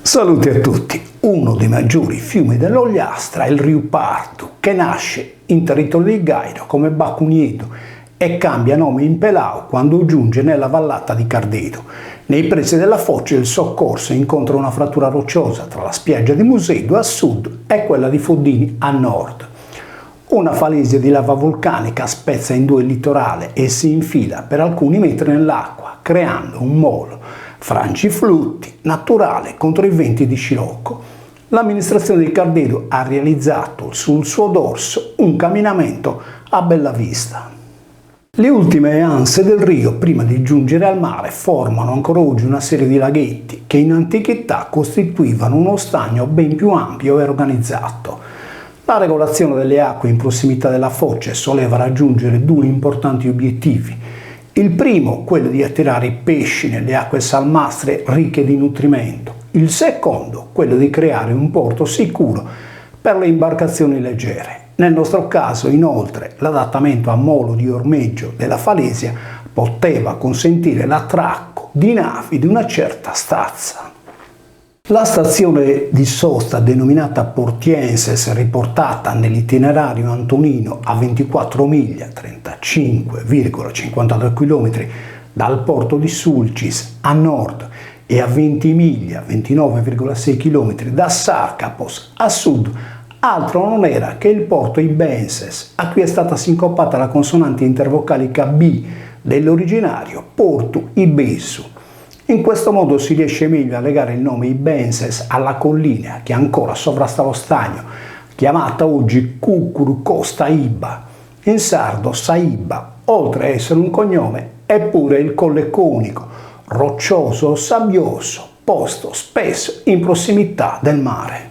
Salute a tutti! Uno dei maggiori fiumi dell'Ogliastra è il Rio Partu, che nasce in territorio di Gairo come Bacugneto e cambia nome in Pelau quando giunge nella vallata di Cardedo. Nei pressi della foce il soccorso incontra una frattura rocciosa tra la spiaggia di Musedo a sud e quella di Foddini a nord. Una falesia di lava vulcanica spezza in due il litorale e si infila per alcuni metri nell'acqua, creando un molo frangiflutti naturale contro i venti di scirocco. L'amministrazione di Cardedo ha realizzato sul suo dorso un camminamento a bella vista. Le ultime anse del Rio, prima di giungere al mare, formano ancora oggi una serie di laghetti che in antichità costituivano uno stagno ben più ampio e organizzato. La regolazione delle acque in prossimità della foce soleva raggiungere due importanti obiettivi. Il primo, quello di attirare i pesci nelle acque salmastre ricche di nutrimento. Il secondo, quello di creare un porto sicuro per le imbarcazioni leggere. Nel nostro caso, inoltre, l'adattamento a molo di ormeggio della falesia poteva consentire l'attracco di navi di una certa stazza. La stazione di sosta denominata Portienses, riportata nell'itinerario antonino a 24 miglia, 35,52 km dal porto di Sulcis a nord e a 20 miglia, 29,6 km da Sarkapos a sud, altro non era che il porto Ibenses, a cui è stata sincopata la consonante intervocalica B dell'originario Portu Ibessu. In questo modo si riesce meglio a legare il nome Ibenses alla collina che ancora sovrasta lo stagno, chiamata oggi Cucuru Costa Iba. In sardo Saiba, oltre a essere un cognome, è pure il colle conico, roccioso o sabbioso, posto spesso in prossimità del mare.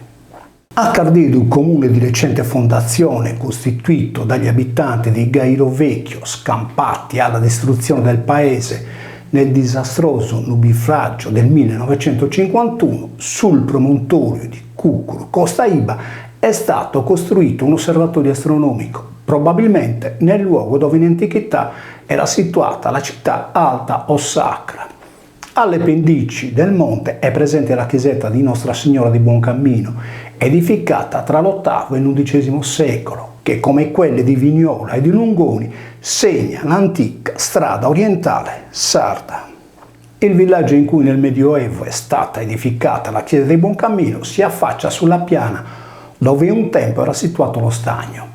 A Cardedo, comune di recente fondazione costituito dagli abitanti di Gairo Vecchio scampati alla distruzione del paese nel disastroso nubifragio del 1951, sul promontorio di Cucuru Costa Iba è stato costruito un osservatorio astronomico, probabilmente nel luogo dove in antichità era situata la città alta o sacra. Alle pendici del monte è presente la chiesetta di Nostra Signora di Buoncammino, edificata tra l'VIII e l'XI secolo, che come quelle di Vignola e di Lungoni segna l'antica strada orientale sarda. Il villaggio in cui nel Medioevo è stata edificata la chiesa di Buoncammino si affaccia sulla piana dove un tempo era situato lo stagno.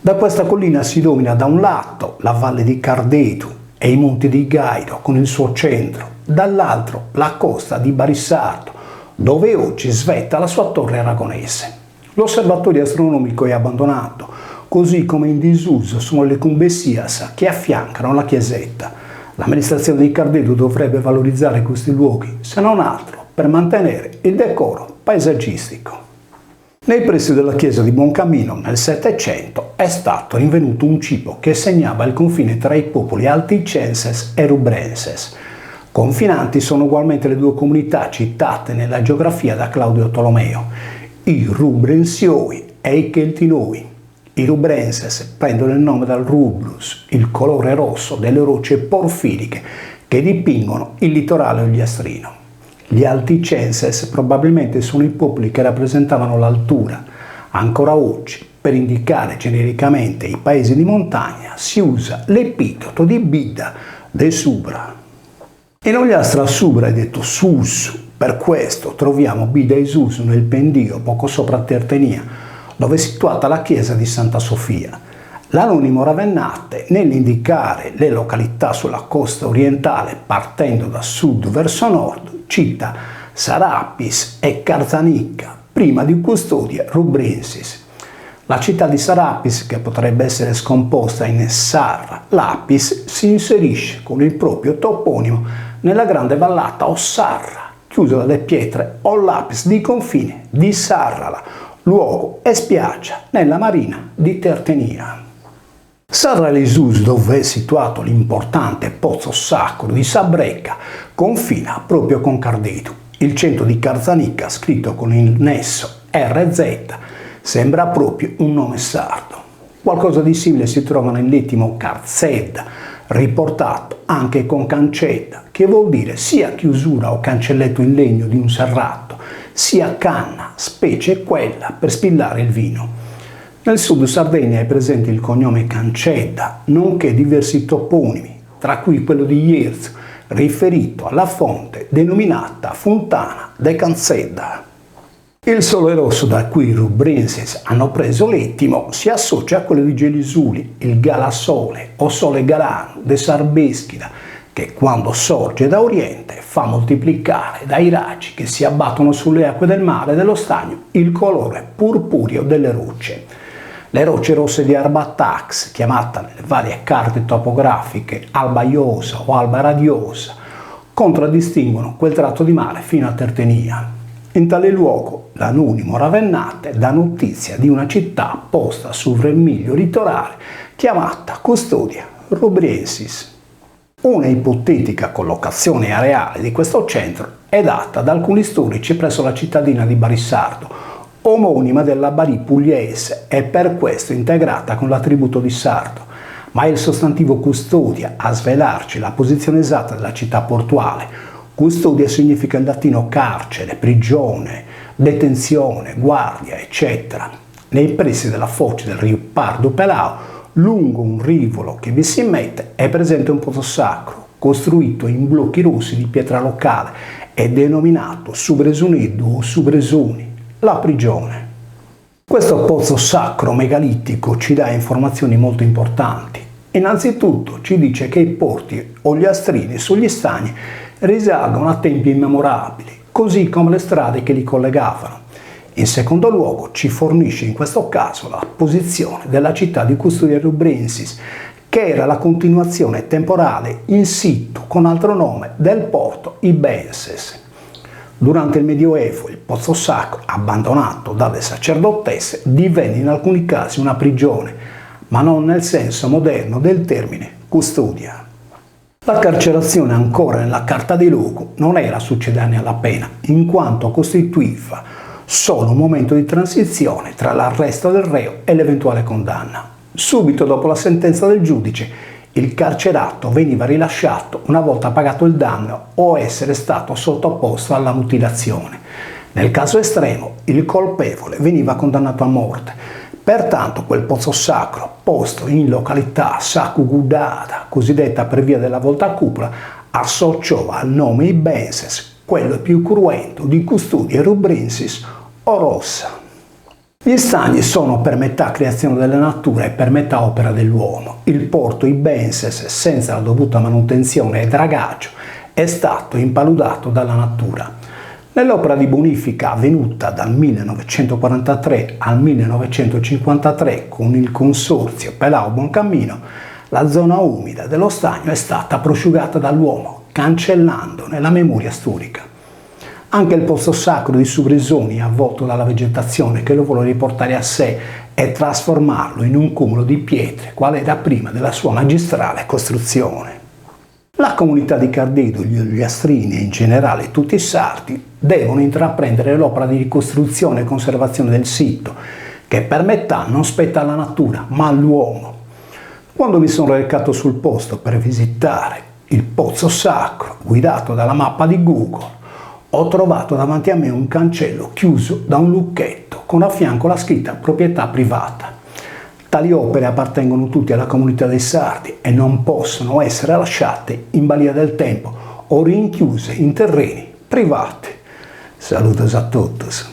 Da questa collina si domina da un lato la valle di Cardedo e i monti di Gairo con il suo centro, dall'altro la costa di Barissardo, dove oggi svetta la sua torre aragonese. L'osservatorio astronomico è abbandonato, così come in disuso sono le cumbesias che affiancano la chiesetta. L'amministrazione di Cardedo dovrebbe valorizzare questi luoghi, se non altro per mantenere il decoro paesaggistico. Nei pressi della chiesa di Buoncammino, nel Settecento, è stato rinvenuto un cipo che segnava il confine tra i popoli alticenses e rubrenses. Confinanti sono ugualmente le due comunità citate nella geografia da Claudio Tolomeo, i Rubrensioi e i Celtinoi. I Rubrenses prendono il nome dal rubrus, il colore rosso delle rocce porfiriche che dipingono il litorale ogliastrino. Gli alticenses probabilmente sono i popoli che rappresentavano l'altura. Ancora oggi, per indicare genericamente i paesi di montagna, si usa l'epiteto di Bida de Subra. In Ogliastra Subra è detto Sussu, per questo troviamo Bida e Susu nel pendio poco sopra Tertenia, dove è situata la chiesa di Santa Sofia. L'anonimo Ravennate, nell'indicare le località sulla costa orientale partendo da sud verso nord, cita Sarapis e Carzanicca, prima di Custodia Rubrensis. La città di Sarapis, che potrebbe essere scomposta in Sarra Lapis, si inserisce con il proprio toponimo nella grande vallata o Sarra, chiusa dalle pietre o lapis di confine di Sarrala, luogo e spiaggia nella marina di Tertenia. Sarralisus, dove è situato l'importante pozzo sacro di Sabrecca, confina proprio con Cardedo. Il centro di Carzanicca, scritto con il nesso RZ, sembra proprio un nome sardo. Qualcosa di simile si trova nell'ettimo Carzedda, riportato anche con cancetta, che vuol dire sia chiusura o cancelletto in legno di un serrato, sia canna, specie quella per spillare il vino. Nel sud Sardegna è presente il cognome Cancedda, nonché diversi toponimi, tra cui quello di Jerz, riferito alla fonte denominata Fontana de Cancedda. Il sole rosso da cui i rubrenses hanno preso l'ettimo si associa a quello di Gelisuli, il galasole o sole galano de Sarbeschida, che quando sorge da oriente fa moltiplicare dai raggi che si abbattono sulle acque del mare dello stagno il colore purpureo delle rocce. Le rocce rosse di Arbatax, chiamata nelle varie carte topografiche Alba Iosa o Alba Radiosa, contraddistinguono quel tratto di mare fino a Tertenia. In tale luogo l'anonimo Ravennate dà notizia di una città posta sul remiglio litorale chiamata Custodia Rubriensis. Una ipotetica collocazione areale di questo centro è data da alcuni storici presso la cittadina di Barissardo, omonima della Bari pugliese e per questo integrata con l'attributo di Sardo, ma è il sostantivo custodia a svelarci la posizione esatta della città portuale. Custodia significa in latino carcere, prigione, detenzione, guardia, eccetera. Nei pressi della foce del Rio Pardo Pelao, lungo un rivolo che vi si immette, è presente un pozzo sacro, costruito in blocchi rossi di pietra locale e denominato Subresuneddu o Subresuni, la prigione. Questo pozzo sacro megalitico ci dà informazioni molto importanti. Innanzitutto ci dice che i porti o gli astrini sugli stagni risalgono a tempi immemorabili, così come le strade che li collegavano. In secondo luogo ci fornisce in questo caso la posizione della città di Custodia Rubrensis, che era la continuazione temporale in situ con altro nome del porto Ibenses. Durante il Medioevo il pozzo sacro, abbandonato dalle sacerdotesse, divenne in alcuni casi una prigione, ma non nel senso moderno del termine custodia. La carcerazione ancora nella Carta di Lugo non era succedanea alla pena, in quanto costituiva solo un momento di transizione tra l'arresto del reo e l'eventuale condanna. Subito dopo la sentenza del giudice, il carcerato veniva rilasciato una volta pagato il danno o essere stato sottoposto alla mutilazione. Nel caso estremo, il colpevole veniva condannato a morte. Pertanto quel pozzo sacro, posto in località Sacugudada, cosiddetta per via della volta a cupola, associò al nome Ibenses quello più cruento di Custodia Rubrensis o Rossa. Gli stagni sono per metà creazione della natura e per metà opera dell'uomo. Il porto Ibenses, senza la dovuta manutenzione e dragaggio, è stato impaludato dalla natura. Nell'opera di bonifica avvenuta dal 1943 al 1953 con il consorzio Pelao Buoncammino, la zona umida dello stagno è stata prosciugata dall'uomo, cancellandone la memoria storica. Anche il pozzo sacro di Subresuni è avvolto dalla vegetazione che lo vuole riportare a sé e trasformarlo in un cumulo di pietre, quale era prima della sua magistrale costruzione. La comunità di Cardedo, gli Ogliastrini e in generale tutti i sardi devono intraprendere l'opera di ricostruzione e conservazione del sito, che per metà non spetta alla natura, ma all'uomo. Quando mi sono recato sul posto per visitare il pozzo sacro, guidato dalla mappa di Google, ho trovato davanti a me un cancello chiuso da un lucchetto con a fianco la scritta proprietà privata. Tali opere appartengono tutte alla comunità dei sardi e non possono essere lasciate in balia del tempo o rinchiuse in terreni privati. Saludos a todos.